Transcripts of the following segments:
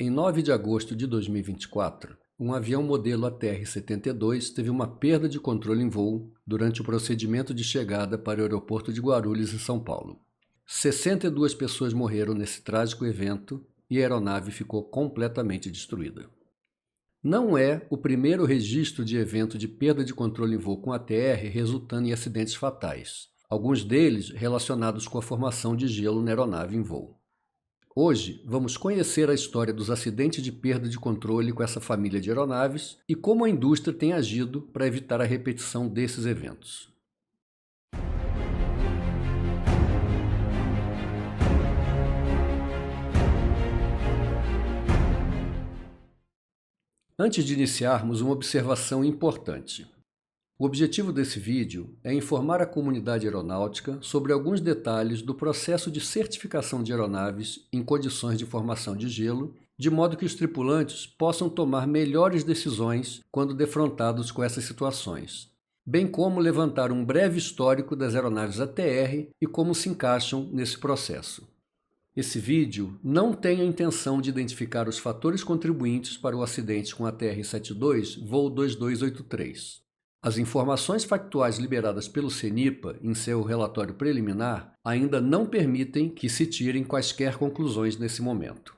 Em 9 de agosto de 2024, um avião modelo ATR-72 teve uma perda de controle em voo durante o procedimento de chegada para o aeroporto de Guarulhos, em São Paulo. 62 pessoas morreram nesse trágico evento e a aeronave ficou completamente destruída. Não é o primeiro registro de evento de perda de controle em voo com ATR resultando em acidentes fatais, alguns deles relacionados com a formação de gelo na aeronave em voo. Hoje, vamos conhecer a história dos acidentes de perda de controle com essa família de aeronaves e como a indústria tem agido para evitar a repetição desses eventos. Antes de iniciarmos, uma observação importante. O objetivo desse vídeo é informar a comunidade aeronáutica sobre alguns detalhes do processo de certificação de aeronaves em condições de formação de gelo, de modo que os tripulantes possam tomar melhores decisões quando defrontados com essas situações, bem como levantar um breve histórico das aeronaves ATR e como se encaixam nesse processo. Esse vídeo não tem a intenção de identificar os fatores contribuintes para o acidente com a ATR-72 voo 2283. As informações factuais liberadas pelo CENIPA em seu relatório preliminar ainda não permitem que se tirem quaisquer conclusões nesse momento.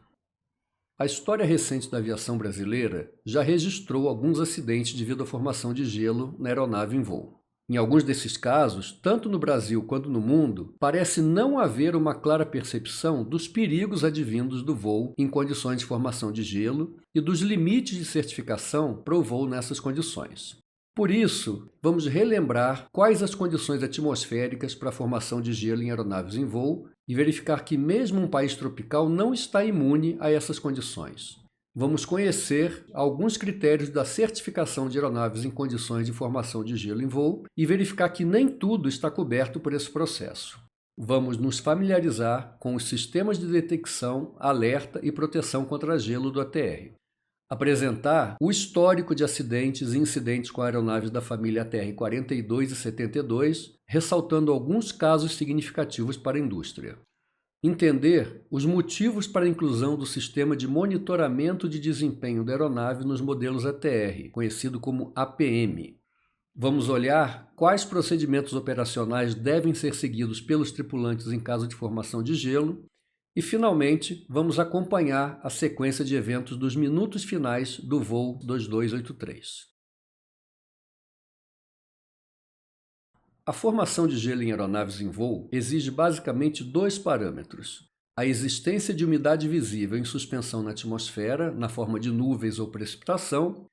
A história recente da aviação brasileira já registrou alguns acidentes devido à formação de gelo na aeronave em voo. Em alguns desses casos, tanto no Brasil quanto no mundo, parece não haver uma clara percepção dos perigos advindos do voo em condições de formação de gelo e dos limites de certificação para o voo nessas condições. Por isso, vamos relembrar quais as condições atmosféricas para a formação de gelo em aeronaves em voo e verificar que mesmo um país tropical não está imune a essas condições. Vamos conhecer alguns critérios da certificação de aeronaves em condições de formação de gelo em voo e verificar que nem tudo está coberto por esse processo. Vamos nos familiarizar com os sistemas de detecção, alerta e proteção contra gelo do ATR. Apresentar o histórico de acidentes e incidentes com aeronaves da família ATR-42 e 72, ressaltando alguns casos significativos para a indústria. Entender os motivos para a inclusão do sistema de monitoramento de desempenho da aeronave nos modelos ATR, conhecido como APM. Vamos olhar quais procedimentos operacionais devem ser seguidos pelos tripulantes em caso de formação de gelo. E, finalmente, vamos acompanhar a sequência de eventos dos minutos finais do voo 2283. A formação de gelo em aeronaves em voo exige basicamente dois parâmetros: a existência de umidade visível em suspensão na atmosfera, na forma de nuvens ou precipitação,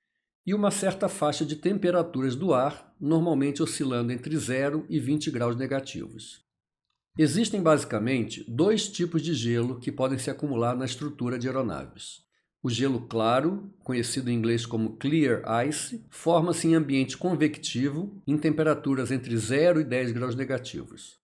e uma certa faixa de temperaturas do ar, normalmente oscilando entre 0 e 20 graus negativos. Existem basicamente dois tipos de gelo que podem se acumular na estrutura de aeronaves. O gelo claro, conhecido em inglês como clear ice, forma-se em ambiente convectivo em temperaturas entre 0 e 10 graus negativos.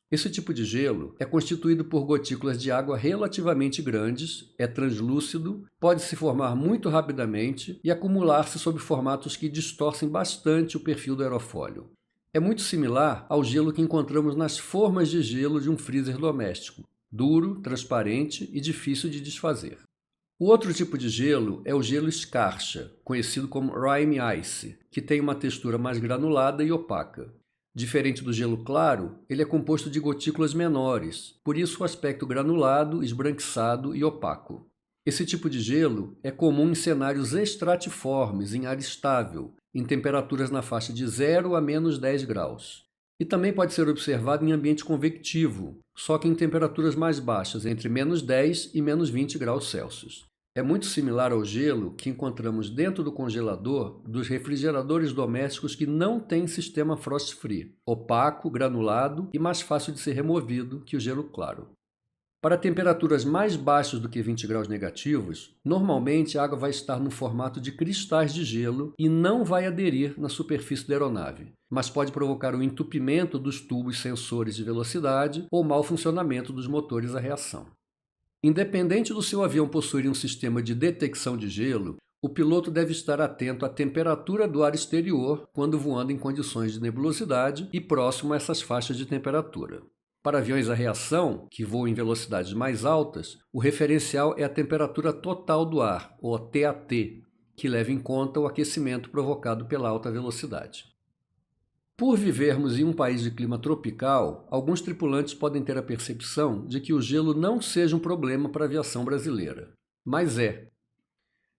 Esse tipo de gelo é constituído por gotículas de água relativamente grandes, é translúcido, pode se formar muito rapidamente e acumular-se sob formatos que distorcem bastante o perfil do aerofólio. É muito similar ao gelo que encontramos nas formas de gelo de um freezer doméstico, duro, transparente e difícil de desfazer. O outro tipo de gelo é o gelo escarcha, conhecido como rime ice, que tem uma textura mais granulada e opaca. Diferente do gelo claro, ele é composto de gotículas menores, por isso o aspecto granulado, esbranquiçado e opaco. Esse tipo de gelo é comum em cenários estratiformes, em ar estável, em temperaturas na faixa de 0 a menos 10 graus. E também pode ser observado em ambiente convectivo, só que em temperaturas mais baixas, entre menos 10 e menos 20 graus Celsius. É muito similar ao gelo que encontramos dentro do congelador dos refrigeradores domésticos que não têm sistema frost-free, opaco, granulado e mais fácil de ser removido que o gelo claro. Para temperaturas mais baixas do que 20 graus negativos, normalmente a água vai estar no formato de cristais de gelo e não vai aderir na superfície da aeronave, mas pode provocar o entupimento dos tubos sensores de velocidade ou mau funcionamento dos motores a reação. Independente do seu avião possuir um sistema de detecção de gelo, o piloto deve estar atento à temperatura do ar exterior quando voando em condições de nebulosidade e próximo a essas faixas de temperatura. Para aviões a reação, que voam em velocidades mais altas, o referencial é a temperatura total do ar, ou TAT, que leva em conta o aquecimento provocado pela alta velocidade. Por vivermos em um país de clima tropical, alguns tripulantes podem ter a percepção de que o gelo não seja um problema para a aviação brasileira. Mas é.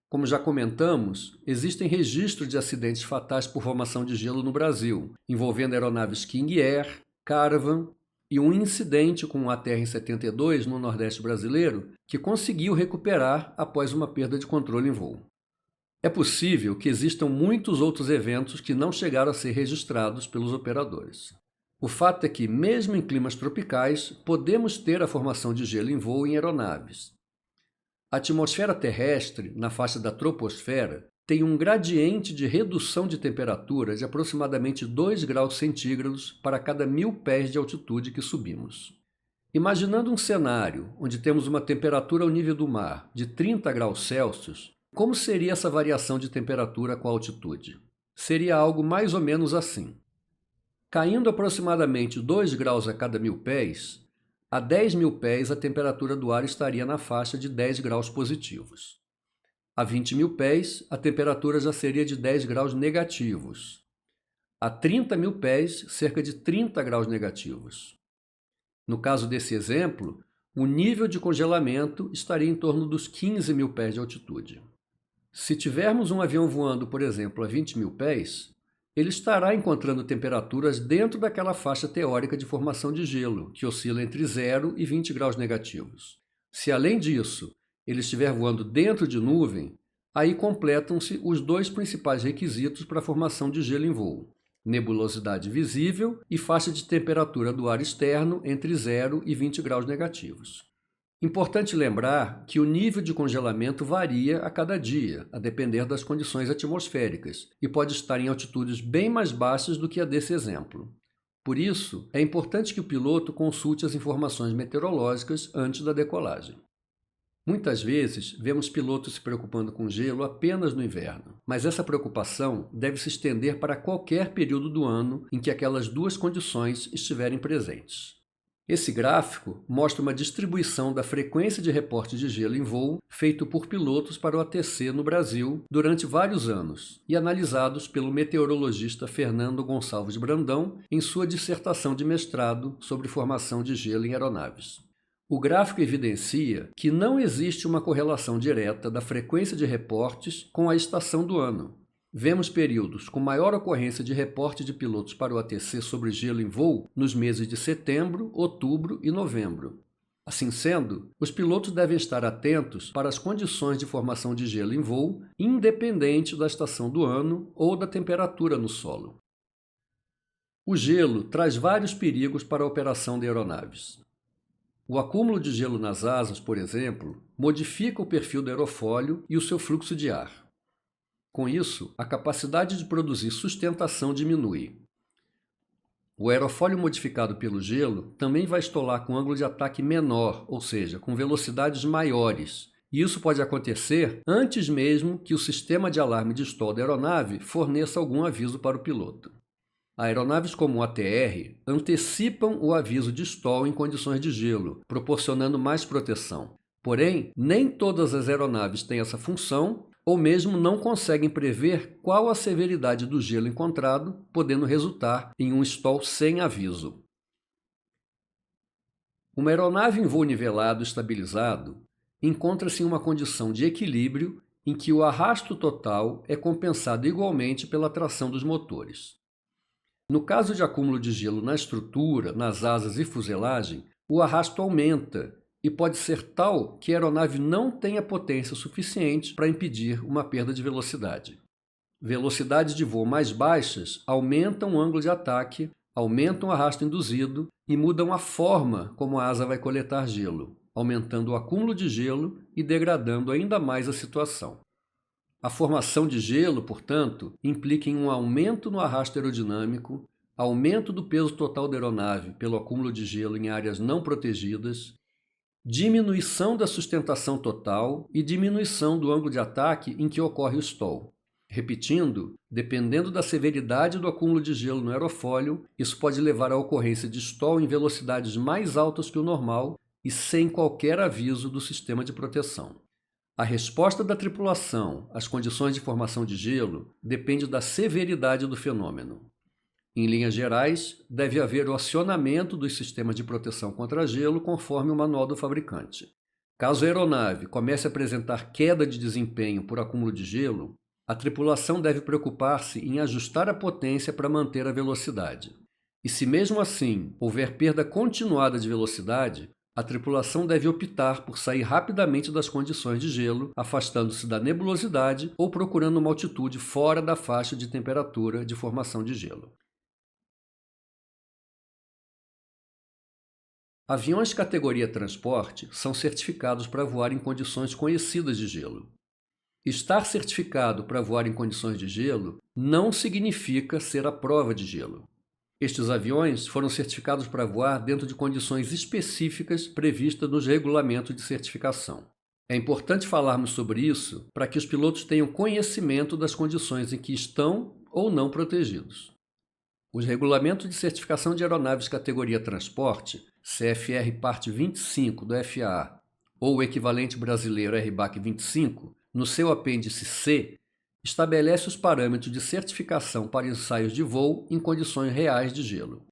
Como já comentamos, existem registros de acidentes fatais por formação de gelo no Brasil, envolvendo aeronaves King Air, Caravan e um incidente com um ATR-72 no Nordeste brasileiro que conseguiu recuperar após uma perda de controle em voo. É possível que existam muitos outros eventos que não chegaram a ser registrados pelos operadores. O fato é que, mesmo em climas tropicais, podemos ter a formação de gelo em voo em aeronaves. A atmosfera terrestre, na faixa da troposfera, tem um gradiente de redução de temperatura de aproximadamente 2 graus centígrados para cada 1000 pés de altitude que subimos. Imaginando um cenário onde temos uma temperatura ao nível do mar de 30 graus Celsius, como seria essa variação de temperatura com a altitude? Seria algo mais ou menos assim. Caindo aproximadamente 2 graus a cada 1000 pés, a 10.000 pés a temperatura do ar estaria na faixa de 10 graus positivos. A 20.000 pés, a temperatura já seria de 10 graus negativos. A 30.000 pés, cerca de 30 graus negativos. No caso desse exemplo, o nível de congelamento estaria em torno dos 15.000 pés de altitude. Se tivermos um avião voando, por exemplo, a 20.000 pés, ele estará encontrando temperaturas dentro daquela faixa teórica de formação de gelo, que oscila entre 0 e 20 graus negativos. Se, além disso, ele estiver voando dentro de nuvem, aí completam-se os dois principais requisitos para a formação de gelo em voo: nebulosidade visível e faixa de temperatura do ar externo entre 0 e 20 graus negativos. Importante lembrar que o nível de congelamento varia a cada dia, a depender das condições atmosféricas, e pode estar em altitudes bem mais baixas do que a desse exemplo. Por isso, é importante que o piloto consulte as informações meteorológicas antes da decolagem. Muitas vezes, vemos pilotos se preocupando com gelo apenas no inverno, mas essa preocupação deve se estender para qualquer período do ano em que aquelas duas condições estiverem presentes. Esse gráfico mostra uma distribuição da frequência de reporte de gelo em voo feito por pilotos para o ATC no Brasil durante vários anos e analisados pelo meteorologista Fernando Gonçalves Brandão em sua dissertação de mestrado sobre formação de gelo em aeronaves. O gráfico evidencia que não existe uma correlação direta da frequência de reportes com a estação do ano. Vemos períodos com maior ocorrência de reporte de pilotos para o ATC sobre gelo em voo nos meses de setembro, outubro e novembro. Assim sendo, os pilotos devem estar atentos para as condições de formação de gelo em voo, independente da estação do ano ou da temperatura no solo. O gelo traz vários perigos para a operação de aeronaves. O acúmulo de gelo nas asas, por exemplo, modifica o perfil do aerofólio e o seu fluxo de ar. Com isso, a capacidade de produzir sustentação diminui. O aerofólio modificado pelo gelo também vai estolar com ângulo de ataque menor, ou seja, com velocidades maiores. E isso pode acontecer antes mesmo que o sistema de alarme de stall da aeronave forneça algum aviso para o piloto. Aeronaves como o ATR antecipam o aviso de stall em condições de gelo, proporcionando mais proteção. Porém, nem todas as aeronaves têm essa função ou mesmo não conseguem prever qual a severidade do gelo encontrado, podendo resultar em um stall sem aviso. Uma aeronave em voo nivelado e estabilizado encontra-se em uma condição de equilíbrio em que o arrasto total é compensado igualmente pela tração dos motores. No caso de acúmulo de gelo na estrutura, nas asas e fuselagem, o arrasto aumenta e pode ser tal que a aeronave não tenha potência suficiente para impedir uma perda de velocidade. Velocidades de voo mais baixas aumentam o ângulo de ataque, aumentam o arrasto induzido e mudam a forma como a asa vai coletar gelo, aumentando o acúmulo de gelo e degradando ainda mais a situação. A formação de gelo, portanto, implica em um aumento no arrasto aerodinâmico, aumento do peso total da aeronave pelo acúmulo de gelo em áreas não protegidas, diminuição da sustentação total e diminuição do ângulo de ataque em que ocorre o stall. Repetindo, dependendo da severidade do acúmulo de gelo no aerofólio, isso pode levar à ocorrência de stall em velocidades mais altas que o normal e sem qualquer aviso do sistema de proteção. A resposta da tripulação às condições de formação de gelo depende da severidade do fenômeno. Em linhas gerais, deve haver o acionamento dos sistemas de proteção contra gelo conforme o manual do fabricante. Caso a aeronave comece a apresentar queda de desempenho por acúmulo de gelo, a tripulação deve preocupar-se em ajustar a potência para manter a velocidade. E se mesmo assim houver perda continuada de velocidade, a tripulação deve optar por sair rapidamente das condições de gelo, afastando-se da nebulosidade ou procurando uma altitude fora da faixa de temperatura de formação de gelo. Aviões categoria transporte são certificados para voar em condições conhecidas de gelo. Estar certificado para voar em condições de gelo não significa ser à prova de gelo. Estes aviões foram certificados para voar dentro de condições específicas previstas nos regulamentos de certificação. É importante falarmos sobre isso para que os pilotos tenham conhecimento das condições em que estão ou não protegidos. Os regulamentos de certificação de aeronaves categoria transporte, CFR Parte 25 do FAA, ou o equivalente brasileiro RBAC 25, no seu apêndice C, estabelece os parâmetros de certificação para ensaios de voo em condições reais de gelo.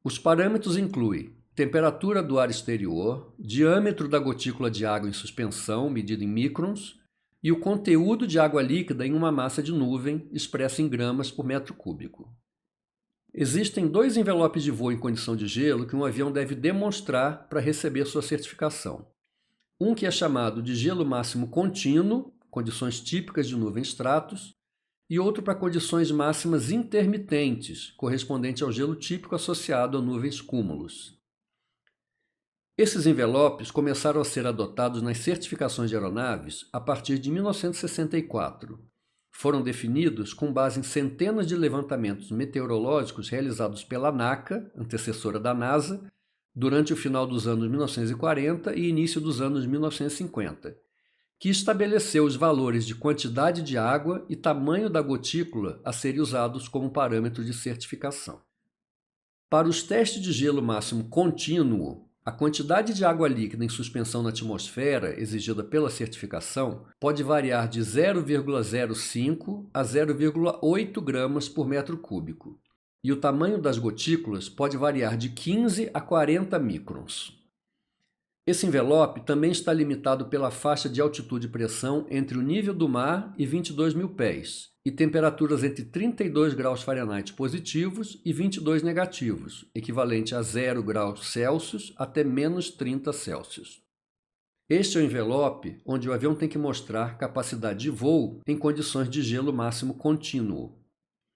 Os parâmetros incluem temperatura do ar exterior, diâmetro da gotícula de água em suspensão, medida em microns, e o conteúdo de água líquida em uma massa de nuvem, expressa em gramas por metro cúbico. Existem 2 envelopes de voo em condição de gelo que um avião deve demonstrar para receber sua certificação. Um que é chamado de gelo máximo contínuo, condições típicas de nuvem-stratos, e outro para condições máximas intermitentes, correspondente ao gelo típico associado a nuvens-cúmulos. Esses envelopes começaram a ser adotados nas certificações de aeronaves a partir de 1964. Foram definidos com base em centenas de levantamentos meteorológicos realizados pela NACA, antecessora da NASA, durante o final dos anos 1940 e início dos anos 1950, que estabeleceu os valores de quantidade de água e tamanho da gotícula a serem usados como parâmetro de certificação. Para os testes de gelo máximo contínuo, a quantidade de água líquida em suspensão na atmosfera exigida pela certificação pode variar de 0,05 a 0,8 gramas por metro cúbico, e o tamanho das gotículas pode variar de 15 a 40 microns. Esse envelope também está limitado pela faixa de altitude e pressão entre o nível do mar e 22 mil pés, e temperaturas entre 32 graus Fahrenheit positivos e 22 negativos, equivalente a 0 graus Celsius até menos 30 Celsius. Este é o envelope onde o avião tem que mostrar capacidade de voo em condições de gelo máximo contínuo.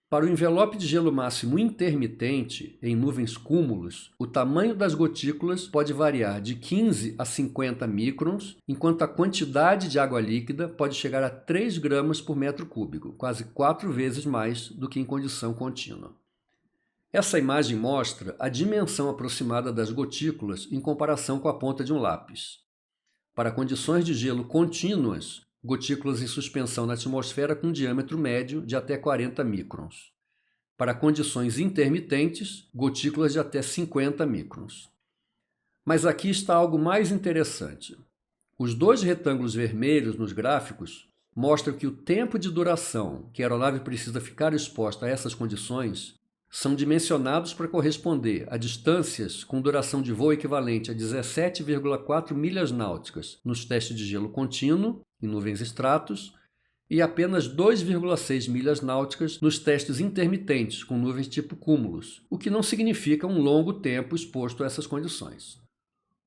Para o envelope de gelo máximo intermitente, em nuvens cúmulos, o tamanho das gotículas pode variar de 15 a 50 microns, enquanto a quantidade de água líquida pode chegar a 3 gramas por metro cúbico, quase 4 vezes mais do que em condição contínua. Essa imagem mostra a dimensão aproximada das gotículas em comparação com a ponta de um lápis. Para condições de gelo contínuas, gotículas em suspensão na atmosfera com diâmetro médio de até 40 microns. Para condições intermitentes, gotículas de até 50 microns. Mas aqui está algo mais interessante. Os 2 retângulos vermelhos nos gráficos mostram que o tempo de duração que a aeronave precisa ficar exposta a essas condições são dimensionados para corresponder a distâncias com duração de voo equivalente a 17,4 milhas náuticas nos testes de gelo contínuo, em nuvens-stratos, e apenas 2,6 milhas náuticas nos testes intermitentes, com nuvens tipo cúmulos, o que não significa um longo tempo exposto a essas condições.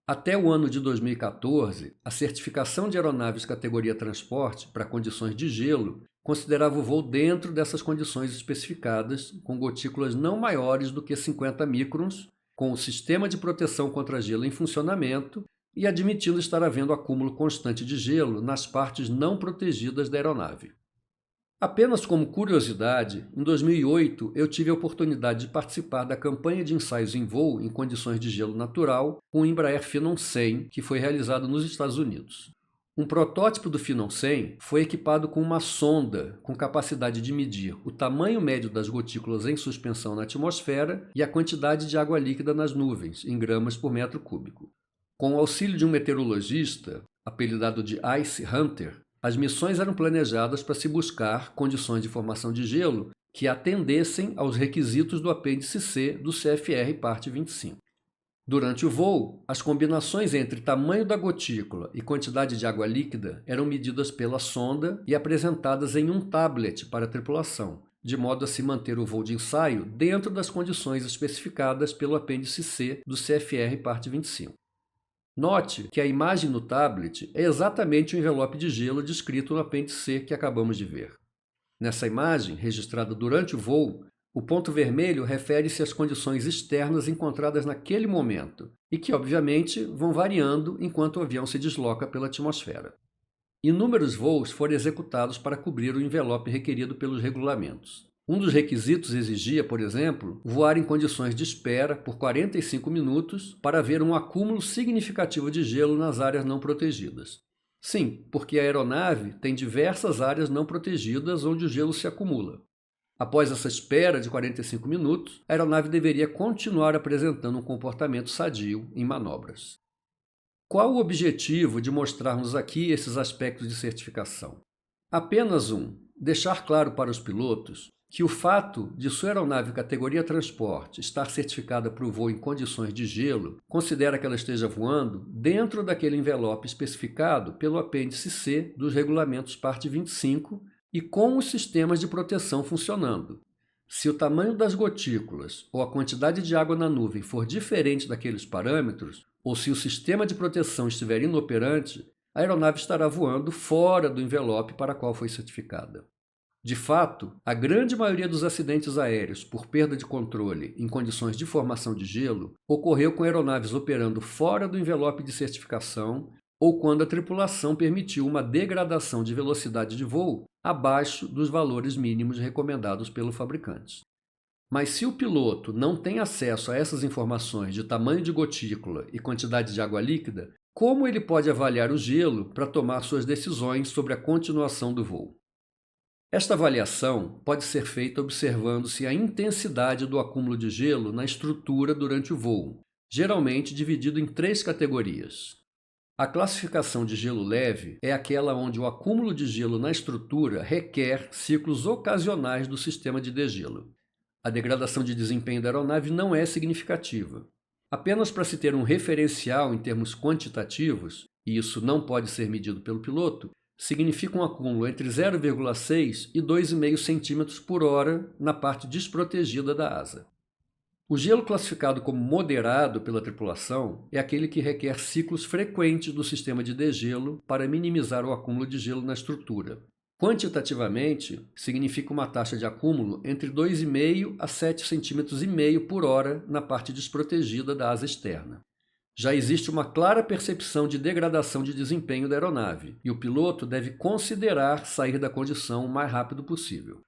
Até o ano de 2014, a certificação de aeronaves categoria transporte para condições de gelo considerava o voo dentro dessas condições especificadas, com gotículas não maiores do que 50 microns, com o sistema de proteção contra gelo em funcionamento e admitindo estar havendo acúmulo constante de gelo nas partes não protegidas da aeronave. Apenas como curiosidade, em 2008 eu tive a oportunidade de participar da campanha de ensaios em voo em condições de gelo natural com o Embraer Phenom 100, que foi realizado nos Estados Unidos. Um protótipo do Phenom 100 foi equipado com uma sonda com capacidade de medir o tamanho médio das gotículas em suspensão na atmosfera e a quantidade de água líquida nas nuvens, em gramas por metro cúbico. Com o auxílio de um meteorologista, apelidado de Ice Hunter, as missões eram planejadas para se buscar condições de formação de gelo que atendessem aos requisitos do apêndice C do CFR Parte 25. Durante o voo, as combinações entre tamanho da gotícula e quantidade de água líquida eram medidas pela sonda e apresentadas em um tablet para a tripulação, de modo a se manter o voo de ensaio dentro das condições especificadas pelo apêndice C do CFR Parte 25. Note que a imagem no tablet é exatamente o envelope de gelo descrito no apêndice C que acabamos de ver. Nessa imagem, registrada durante o voo, o ponto vermelho refere-se às condições externas encontradas naquele momento e que, obviamente, vão variando enquanto o avião se desloca pela atmosfera. Inúmeros voos foram executados para cobrir o envelope requerido pelos regulamentos. Um dos requisitos exigia, por exemplo, voar em condições de espera por 45 minutos para ver um acúmulo significativo de gelo nas áreas não protegidas. Sim, porque a aeronave tem diversas áreas não protegidas onde o gelo se acumula. Após essa espera de 45 minutos, a aeronave deveria continuar apresentando um comportamento sadio em manobras. Qual o objetivo de mostrarmos aqui esses aspectos de certificação? Apenas um: deixar claro para os pilotos que o fato de sua aeronave categoria transporte estar certificada para o voo em condições de gelo considera que ela esteja voando dentro daquele envelope especificado pelo apêndice C dos regulamentos Parte 25 e com os sistemas de proteção funcionando. Se o tamanho das gotículas ou a quantidade de água na nuvem for diferente daqueles parâmetros, ou se o sistema de proteção estiver inoperante, a aeronave estará voando fora do envelope para qual foi certificada. De fato, a grande maioria dos acidentes aéreos por perda de controle em condições de formação de gelo ocorreu com aeronaves operando fora do envelope de certificação ou quando a tripulação permitiu uma degradação de velocidade de voo abaixo dos valores mínimos recomendados pelo fabricante. Mas se o piloto não tem acesso a essas informações de tamanho de gotícula e quantidade de água líquida, como ele pode avaliar o gelo para tomar suas decisões sobre a continuação do voo? Esta avaliação pode ser feita observando-se a intensidade do acúmulo de gelo na estrutura durante o voo, geralmente dividido em 3 categorias. A classificação de gelo leve é aquela onde o acúmulo de gelo na estrutura requer ciclos ocasionais do sistema de degelo. A degradação de desempenho da aeronave não é significativa. Apenas para se ter um referencial em termos quantitativos, e isso não pode ser medido pelo piloto, significa um acúmulo entre 0,6 e 2,5 centímetros por hora na parte desprotegida da asa. O gelo classificado como moderado pela tripulação é aquele que requer ciclos frequentes do sistema de degelo para minimizar o acúmulo de gelo na estrutura. Quantitativamente, significa uma taxa de acúmulo entre 2,5 a 7,5 cm por hora na parte desprotegida da asa externa. Já existe uma clara percepção de degradação de desempenho da aeronave, e o piloto deve considerar sair da condição o mais rápido possível.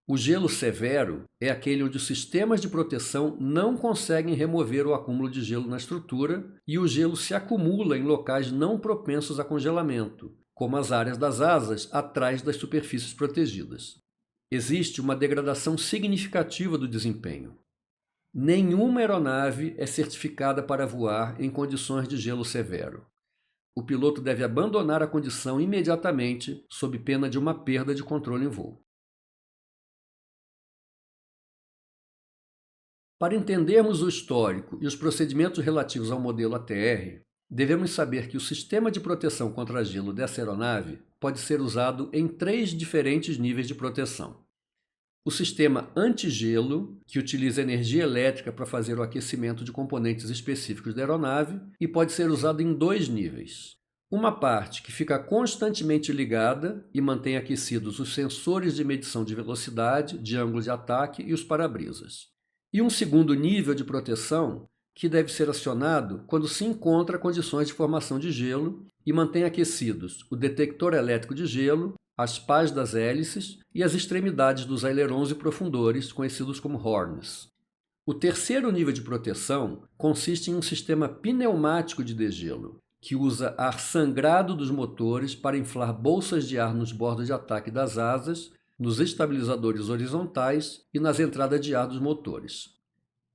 O gelo severo é aquele onde os sistemas de proteção não conseguem remover o acúmulo de gelo na estrutura e o gelo se acumula em locais não propensos a congelamento, como as áreas das asas atrás das superfícies protegidas. Existe uma degradação significativa do desempenho. Nenhuma aeronave é certificada para voar em condições de gelo severo. O piloto deve abandonar a condição imediatamente, sob pena de uma perda de controle em voo. Para entendermos o histórico e os procedimentos relativos ao modelo ATR, devemos saber que o sistema de proteção contra gelo dessa aeronave pode ser usado em 3 diferentes níveis de proteção. O sistema antigelo, que utiliza energia elétrica para fazer o aquecimento de componentes específicos da aeronave e pode ser usado em 2 níveis. Uma parte que fica constantemente ligada e mantém aquecidos os sensores de medição de velocidade, de ângulo de ataque e os para-brisas. E um segundo nível de proteção que deve ser acionado quando se encontra condições de formação de gelo e mantém aquecidos o detector elétrico de gelo, as pás das hélices e as extremidades dos ailerons e profundores, conhecidos como horns. O terceiro nível de proteção consiste em um sistema pneumático de degelo, que usa ar sangrado dos motores para inflar bolsas de ar nos bordos de ataque das asas, nos estabilizadores horizontais e nas entradas de ar dos motores.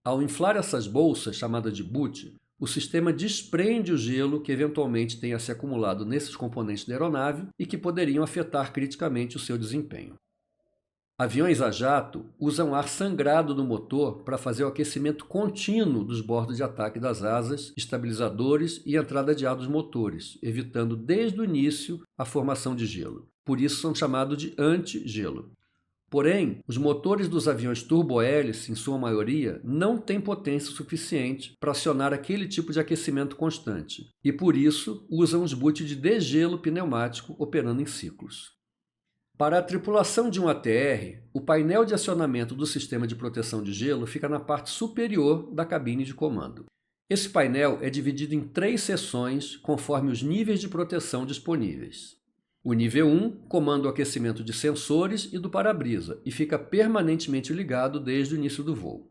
Ao inflar essas bolsas, chamadas de boot, o sistema desprende o gelo que eventualmente tenha se acumulado nesses componentes da aeronave e que poderiam afetar criticamente o seu desempenho. Aviões a jato usam ar sangrado no motor para fazer o aquecimento contínuo dos bordos de ataque das asas, estabilizadores e entrada de ar dos motores, evitando desde o início a formação de gelo. Por isso são chamados de anti-gelo. Porém, os motores dos aviões turbohélice, em sua maioria, não têm potência suficiente para acionar aquele tipo de aquecimento constante e, por isso, usam os boots de degelo pneumático operando em ciclos. Para a tripulação de um ATR, o painel de acionamento do sistema de proteção de gelo fica na parte superior da cabine de comando. Esse painel é dividido em 3 seções conforme os níveis de proteção disponíveis. O nível 1 comanda o aquecimento de sensores e do para-brisa e fica permanentemente ligado desde o início do voo.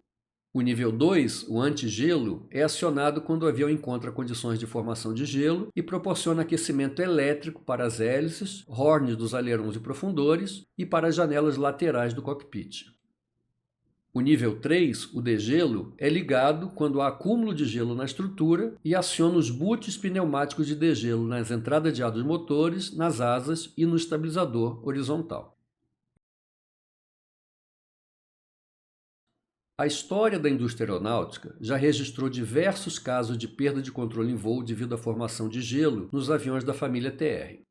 O nível 2, o anti-gelo, é acionado quando o avião encontra condições de formação de gelo e proporciona aquecimento elétrico para as hélices, horns dos alerões e profundores e para as janelas laterais do cockpit. O nível 3, o degelo, é ligado quando há acúmulo de gelo na estrutura e aciona os boots pneumáticos de degelo nas entradas de ar dos motores, nas asas e no estabilizador horizontal. A história da indústria aeronáutica já registrou diversos casos de perda de controle em voo devido à formação de gelo nos aviões da família TR.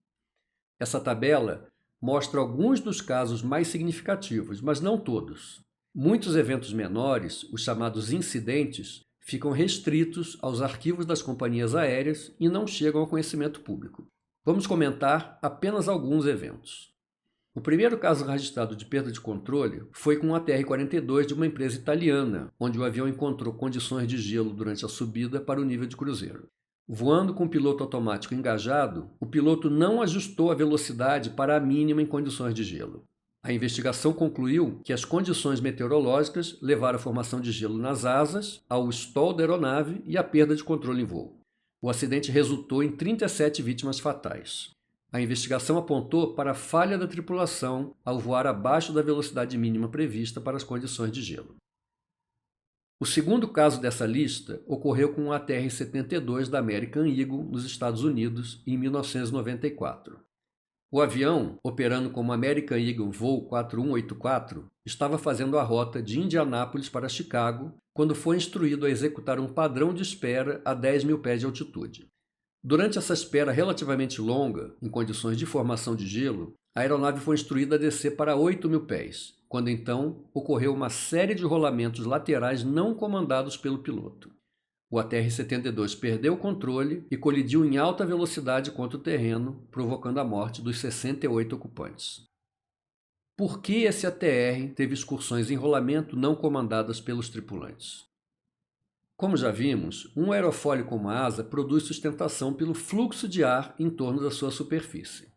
Essa tabela mostra alguns dos casos mais significativos, mas não todos. Muitos eventos menores, os chamados incidentes, ficam restritos aos arquivos das companhias aéreas e não chegam ao conhecimento público. Vamos comentar apenas alguns eventos. O primeiro caso registrado de perda de controle foi com um ATR-42 de uma empresa italiana, onde o avião encontrou condições de gelo durante a subida para o nível de cruzeiro. Voando com o piloto automático engajado, o piloto não ajustou a velocidade para a mínima em condições de gelo. A investigação concluiu que as condições meteorológicas levaram à formação de gelo nas asas, ao stall da aeronave e à perda de controle em voo. O acidente resultou em 37 vítimas fatais. A investigação apontou para a falha da tripulação ao voar abaixo da velocidade mínima prevista para as condições de gelo. O segundo caso dessa lista ocorreu com o ATR-72 da American Eagle, nos Estados Unidos, em 1994. O avião, operando como American Eagle Voo 4184, estava fazendo a rota de Indianápolis para Chicago quando foi instruído a executar um padrão de espera a 10 mil pés de altitude. Durante essa espera relativamente longa, em condições de formação de gelo, a aeronave foi instruída a descer para 8 mil pés, quando então ocorreu uma série de rolamentos laterais não comandados pelo piloto. O ATR-72 perdeu o controle e colidiu em alta velocidade contra o terreno, provocando a morte dos 68 ocupantes. Por que esse ATR teve excursões em rolamento não comandadas pelos tripulantes? Como já vimos, um aerofólio como a asa produz sustentação pelo fluxo de ar em torno da sua superfície.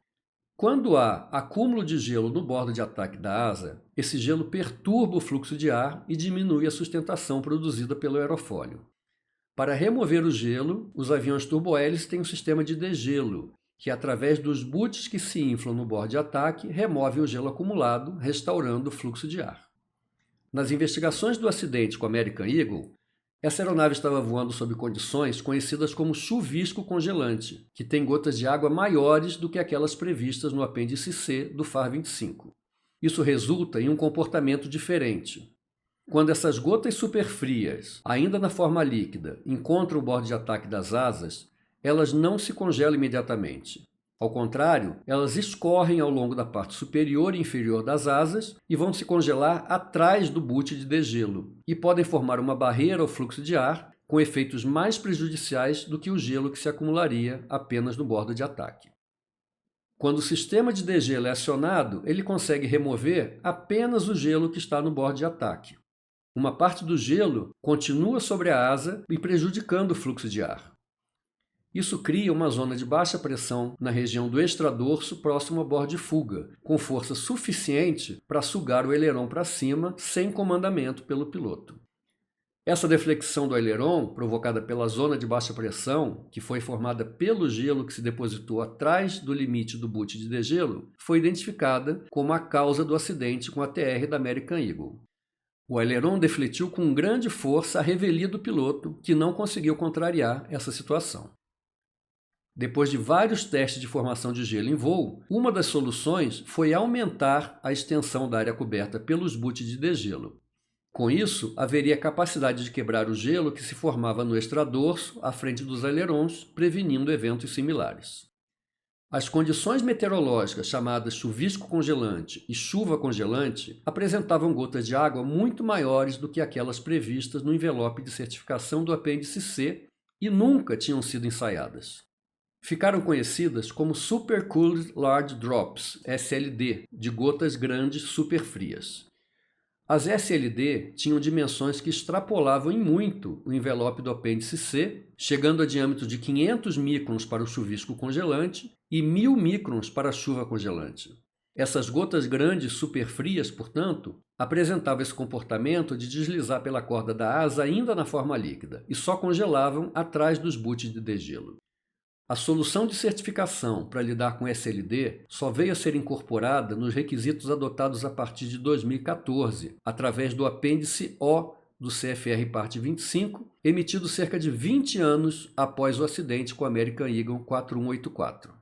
Quando há acúmulo de gelo no bordo de ataque da asa, esse gelo perturba o fluxo de ar e diminui a sustentação produzida pelo aerofólio. Para remover o gelo, os aviões turbohélices têm um sistema de degelo, que através dos boots que se inflam no bordo de ataque, remove o gelo acumulado, restaurando o fluxo de ar. Nas investigações do acidente com a American Eagle, essa aeronave estava voando sob condições conhecidas como chuvisco congelante, que tem gotas de água maiores do que aquelas previstas no apêndice C do FAR 25. Isso resulta em um comportamento diferente. Quando essas gotas superfrias, ainda na forma líquida, encontram o bordo de ataque das asas, elas não se congelam imediatamente. Ao contrário, elas escorrem ao longo da parte superior e inferior das asas e vão se congelar atrás do boot de degelo e podem formar uma barreira ao fluxo de ar com efeitos mais prejudiciais do que o gelo que se acumularia apenas no bordo de ataque. Quando o sistema de degelo é acionado, ele consegue remover apenas o gelo que está no bordo de ataque. Uma parte do gelo continua sobre a asa e prejudicando o fluxo de ar. Isso cria uma zona de baixa pressão na região do extradorso próximo ao bordo de fuga, com força suficiente para sugar o aileron para cima sem comandamento pelo piloto. Essa deflexão do aileron, provocada pela zona de baixa pressão, que foi formada pelo gelo que se depositou atrás do limite do boot de degelo, foi identificada como a causa do acidente com a TR da American Eagle. O aileron defletiu com grande força a revelia do piloto, que não conseguiu contrariar essa situação. Depois de vários testes de formação de gelo em voo, uma das soluções foi aumentar a extensão da área coberta pelos boots de degelo. Com isso, haveria capacidade de quebrar o gelo que se formava no extradorso, à frente dos ailerons, prevenindo eventos similares. As condições meteorológicas chamadas chuvisco congelante e chuva congelante apresentavam gotas de água muito maiores do que aquelas previstas no envelope de certificação do apêndice C e nunca tinham sido ensaiadas. Ficaram conhecidas como Supercooled Large Drops, SLD, de gotas grandes superfrias. As SLD tinham dimensões que extrapolavam em muito o envelope do apêndice C, chegando a diâmetro de 500 microns para o chuvisco congelante e 1000 microns para a chuva congelante. Essas gotas grandes superfrias, portanto, apresentavam esse comportamento de deslizar pela corda da asa ainda na forma líquida e só congelavam atrás dos boots de degelo. A solução de certificação para lidar com SLD só veio a ser incorporada nos requisitos adotados a partir de 2014, através do apêndice O do CFR Part 25, emitido cerca de 20 anos após o acidente com a American Eagle 4184.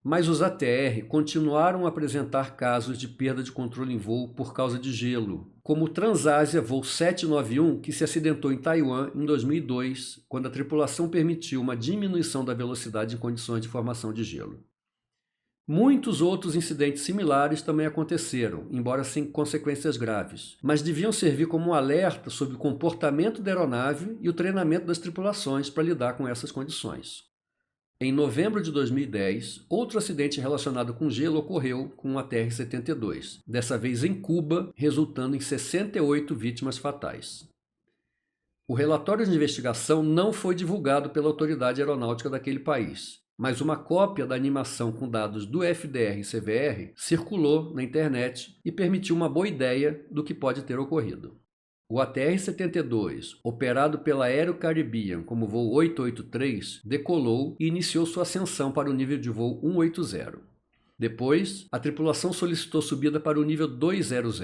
Mas os ATR continuaram a apresentar casos de perda de controle em voo por causa de gelo, como o Transásia voo 791, que se acidentou em Taiwan em 2002, quando a tripulação permitiu uma diminuição da velocidade em condições de formação de gelo. Muitos outros incidentes similares também aconteceram, embora sem consequências graves, mas deviam servir como um alerta sobre o comportamento da aeronave e o treinamento das tripulações para lidar com essas condições. Em novembro de 2010, outro acidente relacionado com gelo ocorreu com uma TR-72, dessa vez em Cuba, resultando em 68 vítimas fatais. O relatório de investigação não foi divulgado pela autoridade aeronáutica daquele país, mas uma cópia da animação com dados do FDR e CVR circulou na internet e permitiu uma boa ideia do que pode ter ocorrido. O ATR-72, operado pela Aero Caribbean como voo 883, decolou e iniciou sua ascensão para o nível de voo 180. Depois, a tripulação solicitou subida para o nível 200.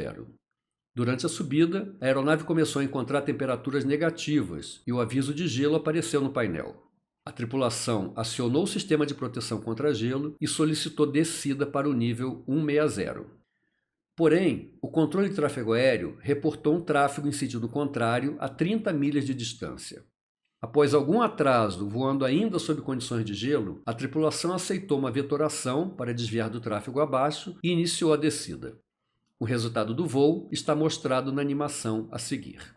Durante a subida, a aeronave começou a encontrar temperaturas negativas e o aviso de gelo apareceu no painel. A tripulação acionou o sistema de proteção contra gelo e solicitou descida para o nível 160. Porém, o controle de tráfego aéreo reportou um tráfego em sentido contrário a 30 milhas de distância. Após algum atraso, voando ainda sob condições de gelo, a tripulação aceitou uma vetoração para desviar do tráfego abaixo e iniciou a descida. O resultado do voo está mostrado na animação a seguir.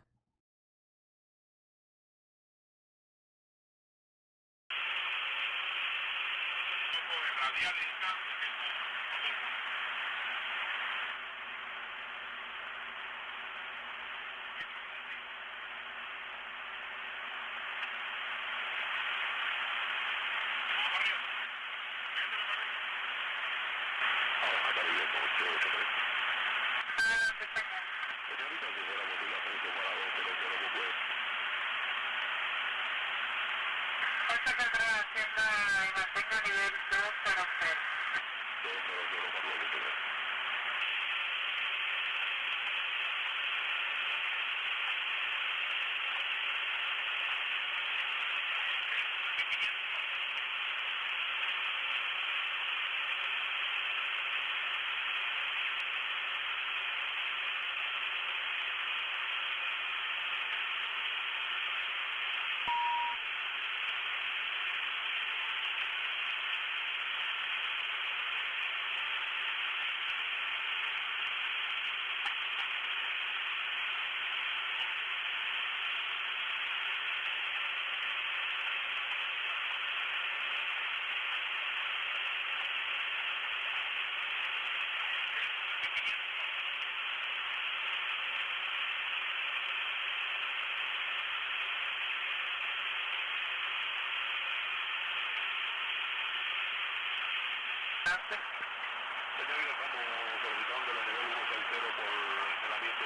Señorita, estamos solicitando la nivel 160 por entrenamiento.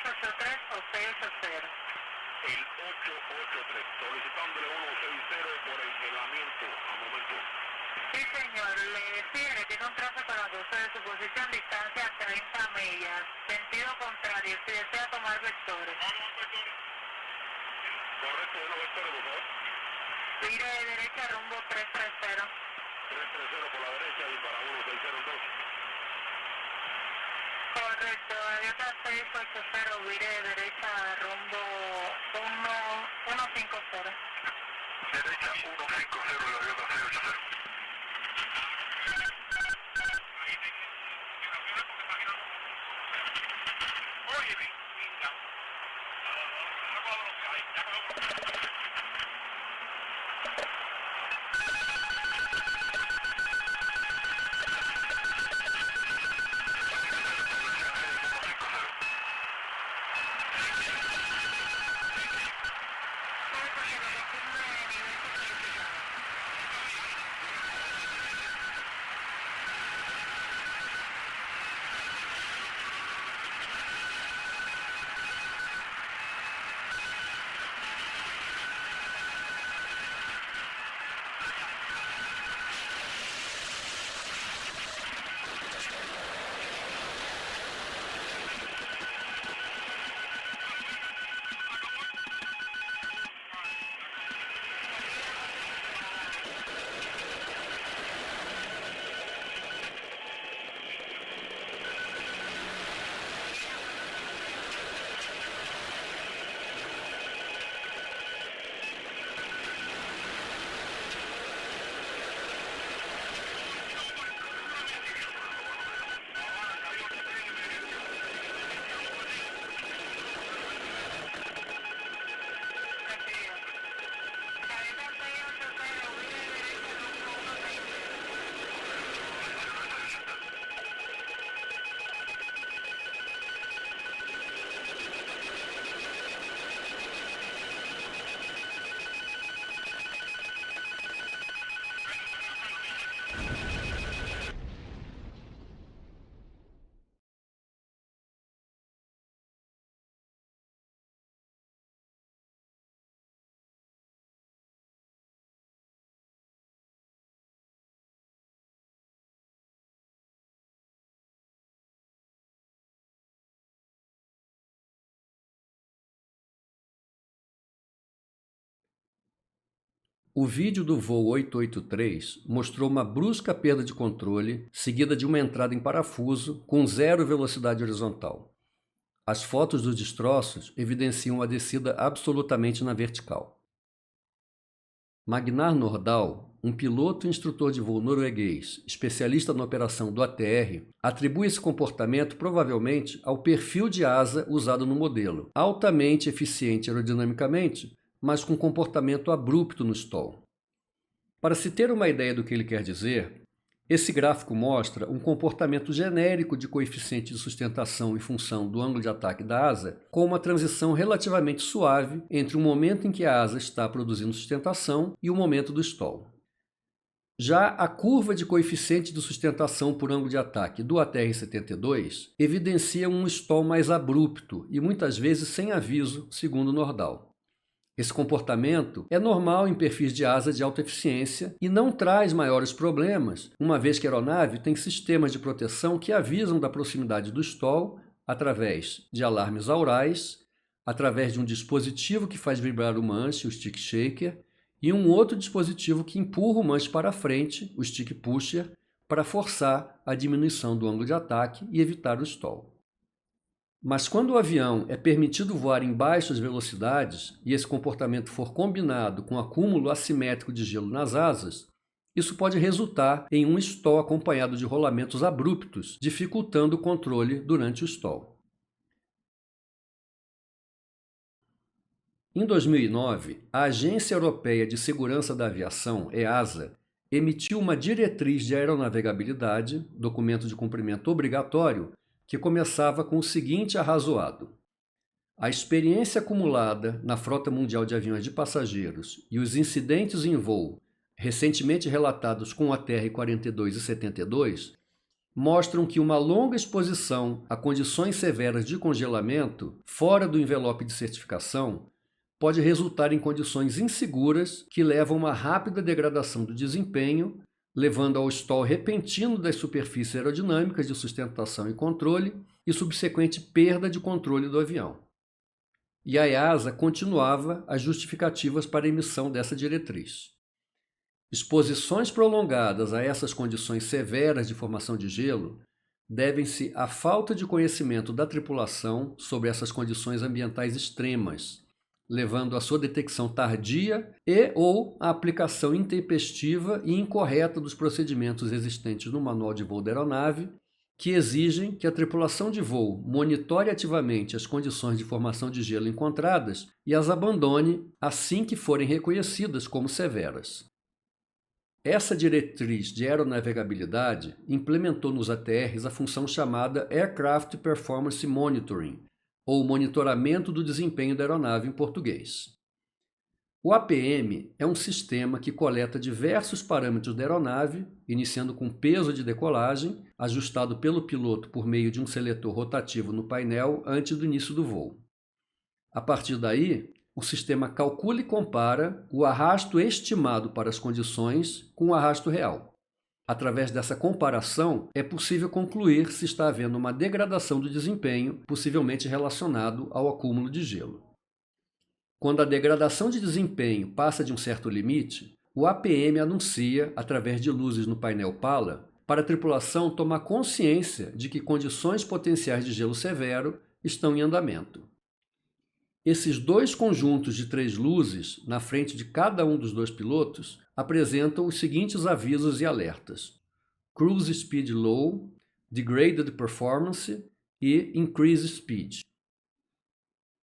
683 o 680. El 883, solicitándole 160 por aislamiento a momento. Sí, señor. Le refiere, tiene un tráfico a las 12 de su posición, distancia 30 millas. Sentido contrario, si desea tomar vectores. Correcto, unos vectores, por favor. Vire de derecha rumbo 330. 330 por la derecha y para 1602. Correcto, aviota 680, vire de derecha rumbo 150. Derecha 150, la aviota 680. Óyeme, venga. O vídeo do voo 883 mostrou uma brusca perda de controle, seguida de uma entrada em parafuso com 0 velocidade horizontal. As fotos dos destroços evidenciam a descida absolutamente na vertical. Magnar Nordahl, um piloto e instrutor de voo norueguês, especialista na operação do ATR, atribui esse comportamento provavelmente ao perfil de asa usado no modelo, altamente eficiente aerodinamicamente, mas com comportamento abrupto no stall. Para se ter uma ideia do que ele quer dizer, esse gráfico mostra um comportamento genérico de coeficiente de sustentação em função do ângulo de ataque da asa, com uma transição relativamente suave entre o momento em que a asa está produzindo sustentação e o momento do stall. Já a curva de coeficiente de sustentação por ângulo de ataque do ATR-72 evidencia um stall mais abrupto e muitas vezes sem aviso, segundo Nordahl. Esse comportamento é normal em perfis de asa de alta eficiência e não traz maiores problemas, uma vez que a aeronave tem sistemas de proteção que avisam da proximidade do stall através de alarmes aurais, através de um dispositivo que faz vibrar o manche, o stick shaker, e um outro dispositivo que empurra o manche para frente, o stick pusher, para forçar a diminuição do ângulo de ataque e evitar o stall. Mas quando o avião é permitido voar em baixas velocidades e esse comportamento for combinado com acúmulo assimétrico de gelo nas asas, isso pode resultar em um stall acompanhado de rolamentos abruptos, dificultando o controle durante o stall. Em 2009, a Agência Europeia de Segurança da Aviação, EASA, emitiu uma diretriz de aeronavegabilidade, documento de cumprimento obrigatório, que começava com o seguinte arrazoado: a experiência acumulada na frota mundial de aviões de passageiros e os incidentes em voo recentemente relatados com o ATR-42 e 72 mostram que uma longa exposição a condições severas de congelamento fora do envelope de certificação pode resultar em condições inseguras que levam a uma rápida degradação do desempenho, levando ao stall repentino das superfícies aerodinâmicas de sustentação e controle e subsequente perda de controle do avião. E a EASA continuava as justificativas para a emissão dessa diretriz. Exposições prolongadas a essas condições severas de formação de gelo devem-se à falta de conhecimento da tripulação sobre essas condições ambientais extremas, levando à sua detecção tardia ou à aplicação intempestiva e incorreta dos procedimentos existentes no manual de voo da aeronave, que exigem que a tripulação de voo monitore ativamente as condições de formação de gelo encontradas e as abandone assim que forem reconhecidas como severas. Essa diretriz de aeronavegabilidade implementou nos ATRs a função chamada Aircraft Performance Monitoring, ou monitoramento do desempenho da aeronave em português. O APM é um sistema que coleta diversos parâmetros da aeronave, iniciando com peso de decolagem, ajustado pelo piloto por meio de um seletor rotativo no painel antes do início do voo. A partir daí, o sistema calcula e compara o arrasto estimado para as condições com o arrasto real. Através dessa comparação, é possível concluir se está havendo uma degradação do desempenho, possivelmente relacionado ao acúmulo de gelo. Quando a degradação de desempenho passa de um certo limite, o APM anuncia, através de luzes no painel PALA, para a tripulação tomar consciência de que condições potenciais de gelo severo estão em andamento. Esses dois conjuntos de 3 luzes, na frente de cada um dos 2 pilotos, apresentam os seguintes avisos e alertas: Cruise Speed Low, Degraded Performance e Increase Speed.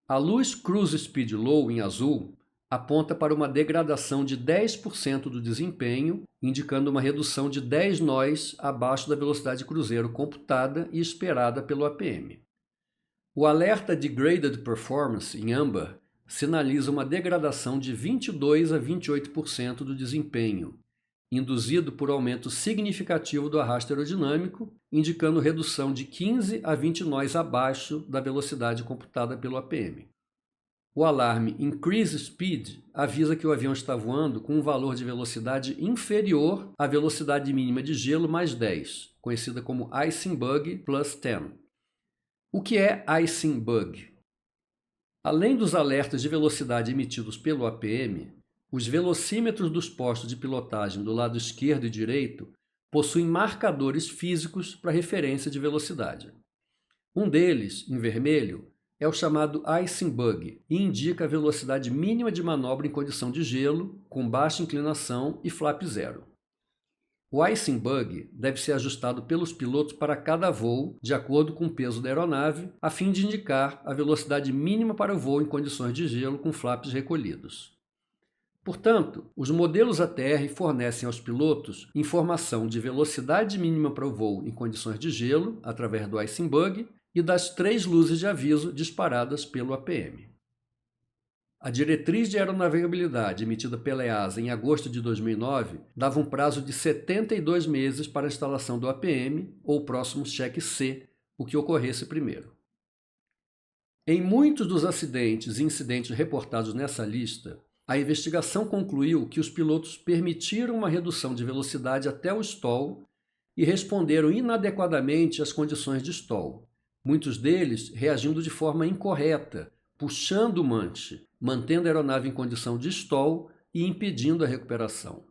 A luz Cruise Speed Low em azul aponta para uma degradação de 10% do desempenho, indicando uma redução de 10 nós abaixo da velocidade cruzeiro computada e esperada pelo APM. O alerta Degraded Performance, em âmbar, sinaliza uma degradação de 22 a 28% do desempenho, induzido por aumento significativo do arrasto aerodinâmico, indicando redução de 15 a 20 nós abaixo da velocidade computada pelo APM. O alarme Increase Speed avisa que o avião está voando com um valor de velocidade inferior à velocidade mínima de gelo mais 10, conhecida como Icing Bug plus 10. O que é Icing Bug? Além dos alertas de velocidade emitidos pelo APM, os velocímetros dos postos de pilotagem do lado esquerdo e direito possuem marcadores físicos para referência de velocidade. Um deles, em vermelho, é o chamado Icing Bug e indica a velocidade mínima de manobra em condição de gelo, com baixa inclinação e flap zero. O Icing Bug deve ser ajustado pelos pilotos para cada voo, de acordo com o peso da aeronave, a fim de indicar a velocidade mínima para o voo em condições de gelo com flaps recolhidos. Portanto, os modelos ATR fornecem aos pilotos informação de velocidade mínima para o voo em condições de gelo, através do Icing Bug, e das 3 luzes de aviso disparadas pelo APM. A diretriz de aeronavegabilidade emitida pela EASA em agosto de 2009 dava um prazo de 72 meses para a instalação do APM ou próximo cheque C, o que ocorresse primeiro. Em muitos dos acidentes e incidentes reportados nessa lista, a investigação concluiu que os pilotos permitiram uma redução de velocidade até o stall e responderam inadequadamente às condições de stall, muitos deles reagindo de forma incorreta, puxando o manche, mantendo a aeronave em condição de stall e impedindo a recuperação.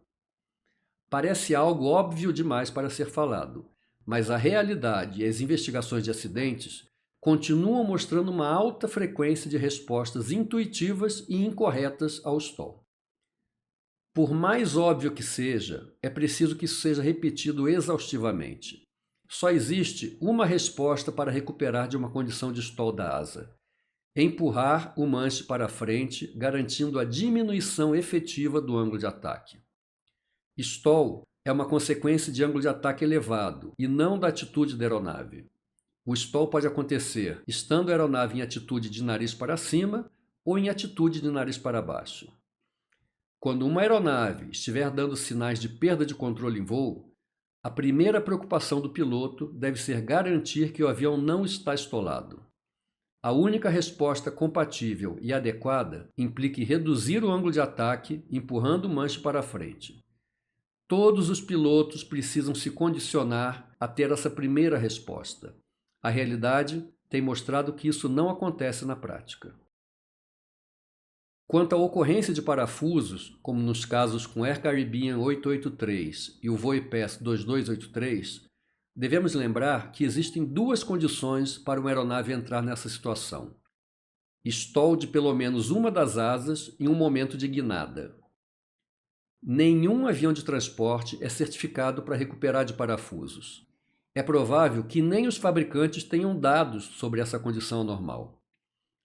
Parece algo óbvio demais para ser falado, mas a realidade e as investigações de acidentes continuam mostrando uma alta frequência de respostas intuitivas e incorretas ao stall. Por mais óbvio que seja, é preciso que isso seja repetido exaustivamente. Só existe uma resposta para recuperar de uma condição de stall da asa: empurrar o manche para frente, garantindo a diminuição efetiva do ângulo de ataque. Stall é uma consequência de ângulo de ataque elevado e não da atitude da aeronave. O stall pode acontecer estando a aeronave em atitude de nariz para cima ou em atitude de nariz para baixo. Quando uma aeronave estiver dando sinais de perda de controle em voo, A primeira preocupação do piloto deve ser garantir que o avião não está estolado. A única resposta compatível e adequada implica reduzir o ângulo de ataque, empurrando o manche para frente. Todos os pilotos precisam se condicionar a ter essa primeira resposta. A realidade tem mostrado que isso não acontece na prática. Quanto à ocorrência de parafusos, como nos casos com Air Caribbean 883 e o VoePass 2283, devemos lembrar que existem duas condições para uma aeronave entrar nessa situação: stall de pelo menos uma das asas em um momento de guinada. Nenhum avião de transporte é certificado para recuperar de parafusos. É provável que nem os fabricantes tenham dados sobre essa condição normal.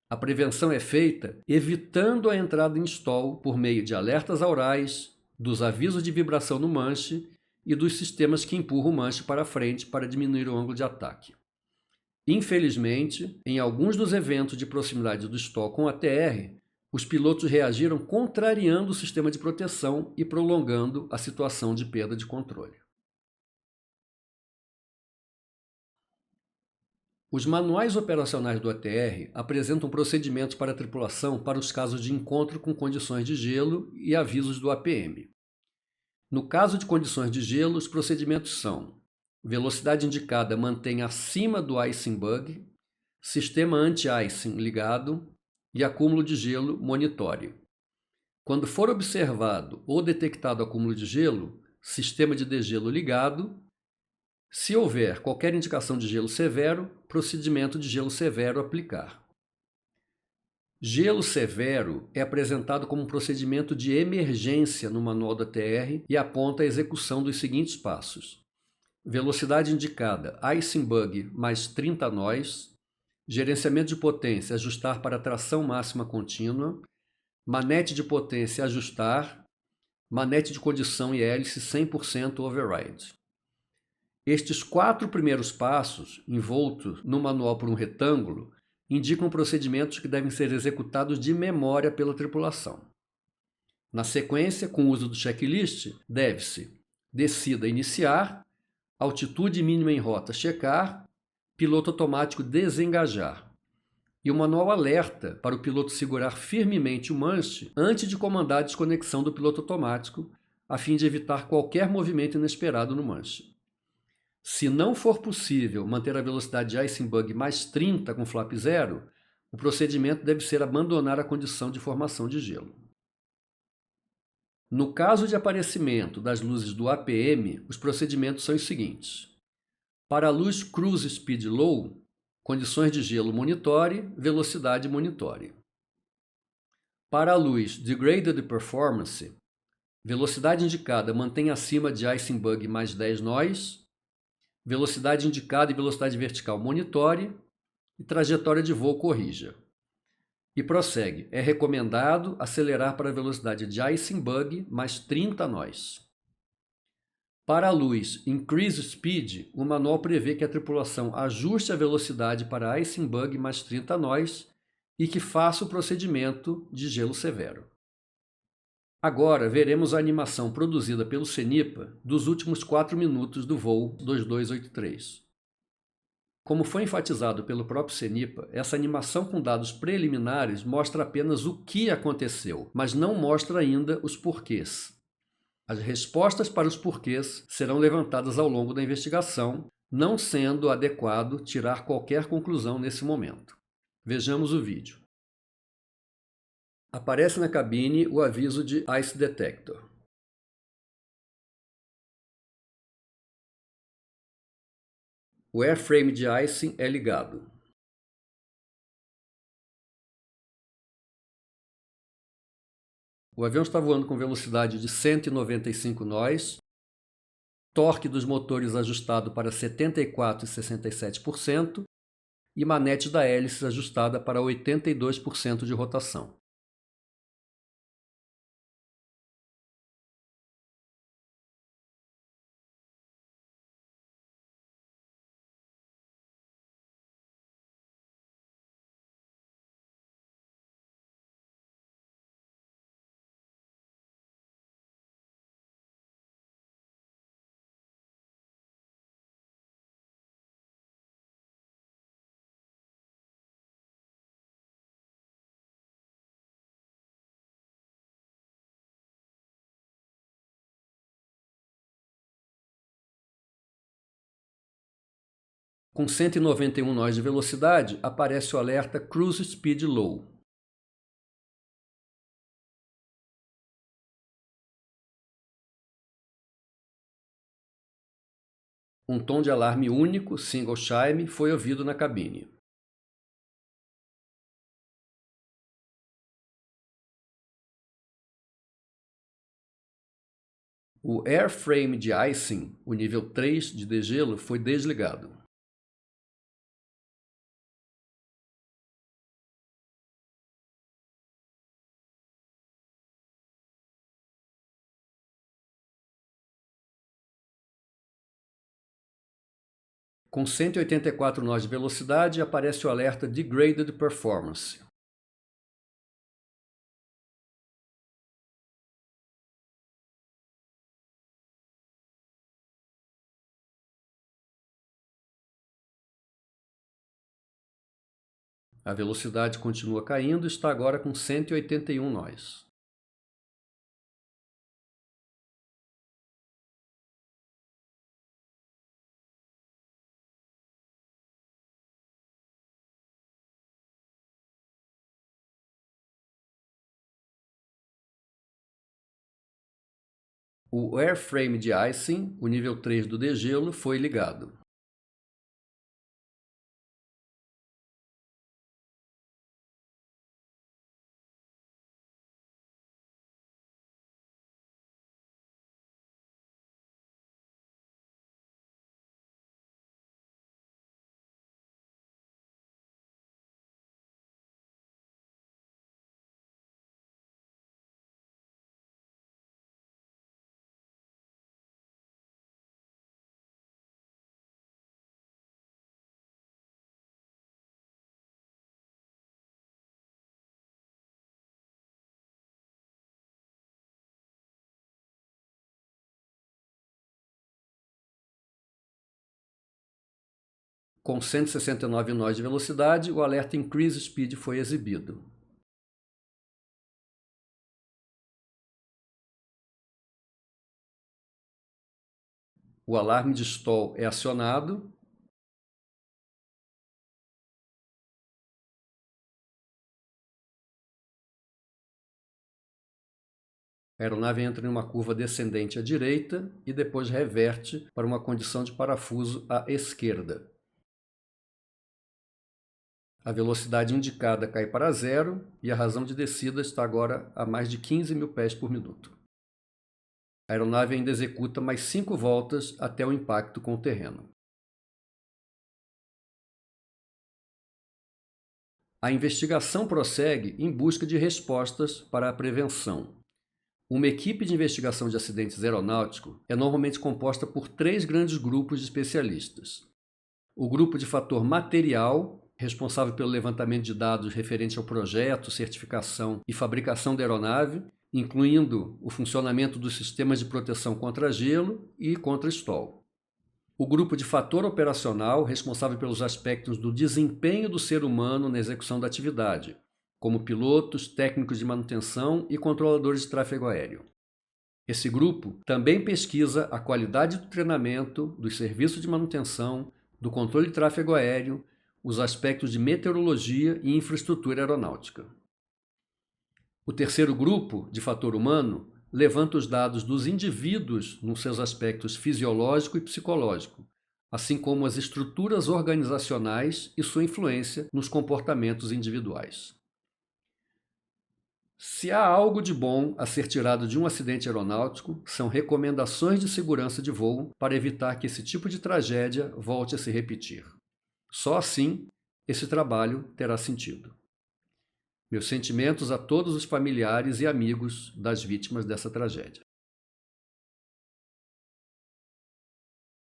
A prevenção é feita evitando a entrada em stall por meio de alertas aurais, dos avisos de vibração no manche e dos sistemas que empurram o manche para frente para diminuir o ângulo de ataque. Infelizmente, em alguns dos eventos de proximidade do stall com ATR, os pilotos reagiram contrariando o sistema de proteção e prolongando a situação de perda de controle. Os manuais operacionais do ATR apresentam procedimentos para a tripulação para os casos de encontro com condições de gelo e avisos do APM. No caso de condições de gelo, os procedimentos são: velocidade indicada mantenha acima do icing bug, sistema anti-icing ligado e acúmulo de gelo monitore. Quando for observado ou detectado acúmulo de gelo, sistema de degelo ligado. Se houver qualquer indicação de gelo severo, procedimento de gelo severo aplicar. Gelo severo é apresentado como um procedimento de emergência no manual da TR e aponta a execução dos seguintes passos: velocidade indicada, icing bug mais 30 nós, gerenciamento de potência, ajustar para tração máxima contínua, manete de potência, ajustar, manete de condição e hélice 100% override. Estes 4 primeiros passos, envoltos no manual por um retângulo, indicam procedimentos que devem ser executados de memória pela tripulação. Na sequência, com o uso do checklist, deve-se: descida iniciar, altitude mínima em rota checar, piloto automático desengajar. E o manual alerta para o piloto segurar firmemente o manche antes de comandar a desconexão do piloto automático, a fim de evitar qualquer movimento inesperado no manche. Se não for possível manter a velocidade de icing bug mais 30 com flap zero, o procedimento deve ser abandonar a condição de formação de gelo. No caso de aparecimento das luzes do APM, os procedimentos são os seguintes: para a luz Cruise Speed Low, condições de gelo monitore, velocidade monitore. Para a luz Degraded Performance, velocidade indicada mantenha acima de icing bug mais 10 nós, velocidade indicada e velocidade vertical monitore e trajetória de voo corrija. E prossegue: é recomendado acelerar para a velocidade de icing bug mais 30 nós. Para a luz Increase Speed, o manual prevê que a tripulação ajuste a velocidade para icing bug mais 30 nós e que faça o procedimento de gelo severo. Agora veremos a animação produzida pelo CENIPA dos últimos 4 minutos do voo 2283. Como foi enfatizado pelo próprio CENIPA, essa animação com dados preliminares mostra apenas o que aconteceu, mas não mostra ainda os porquês. As respostas para os porquês serão levantadas ao longo da investigação, não sendo adequado tirar qualquer conclusão nesse momento. Vejamos o vídeo. Aparece na cabine o aviso de Ice Detector. O airframe de icing é ligado. O avião está voando com velocidade de 195 nós, torque dos motores ajustado para 74% e 67% e manete da hélice ajustada para 82% de rotação. Com 191 nós de velocidade, aparece o alerta Cruise Speed Low. Um tom de alarme único, single chime, foi ouvido na cabine. O airframe de icing, o nível 3 de degelo, foi desligado. Com 184 nós de velocidade, aparece o alerta Degraded Performance. A velocidade continua caindo e está agora com 181 nós. O airframe de icing, o nível 3 do degelo, foi ligado. Com 169 nós de velocidade, o alerta Increase Speed foi exibido. O alarme de stall é acionado. A aeronave entra em uma curva descendente à direita e depois reverte para uma condição de parafuso à esquerda. A velocidade indicada cai para zero e a razão de descida está agora a mais de 15 mil pés por minuto. A aeronave ainda executa mais 5 voltas até o impacto com o terreno. A investigação prossegue em busca de respostas para a prevenção. Uma equipe de investigação de acidentes aeronáuticos é normalmente composta por 3 grandes grupos de especialistas. O grupo de fator material, responsável pelo levantamento de dados referente ao projeto, certificação e fabricação da aeronave, incluindo o funcionamento dos sistemas de proteção contra gelo e contra stall. O grupo de fator operacional, responsável pelos aspectos do desempenho do ser humano na execução da atividade, como pilotos, técnicos de manutenção e controladores de tráfego aéreo. Esse grupo também pesquisa a qualidade do treinamento, dos serviços de manutenção, do controle de tráfego aéreo, os aspectos de meteorologia e infraestrutura aeronáutica. O terceiro grupo, de fator humano, levanta os dados dos indivíduos nos seus aspectos fisiológico e psicológico, assim como as estruturas organizacionais e sua influência nos comportamentos individuais. Se há algo de bom a ser tirado de um acidente aeronáutico, são recomendações de segurança de voo para evitar que esse tipo de tragédia volte a se repetir. Só assim, esse trabalho terá sentido. Meus sentimentos a todos os familiares e amigos das vítimas dessa tragédia.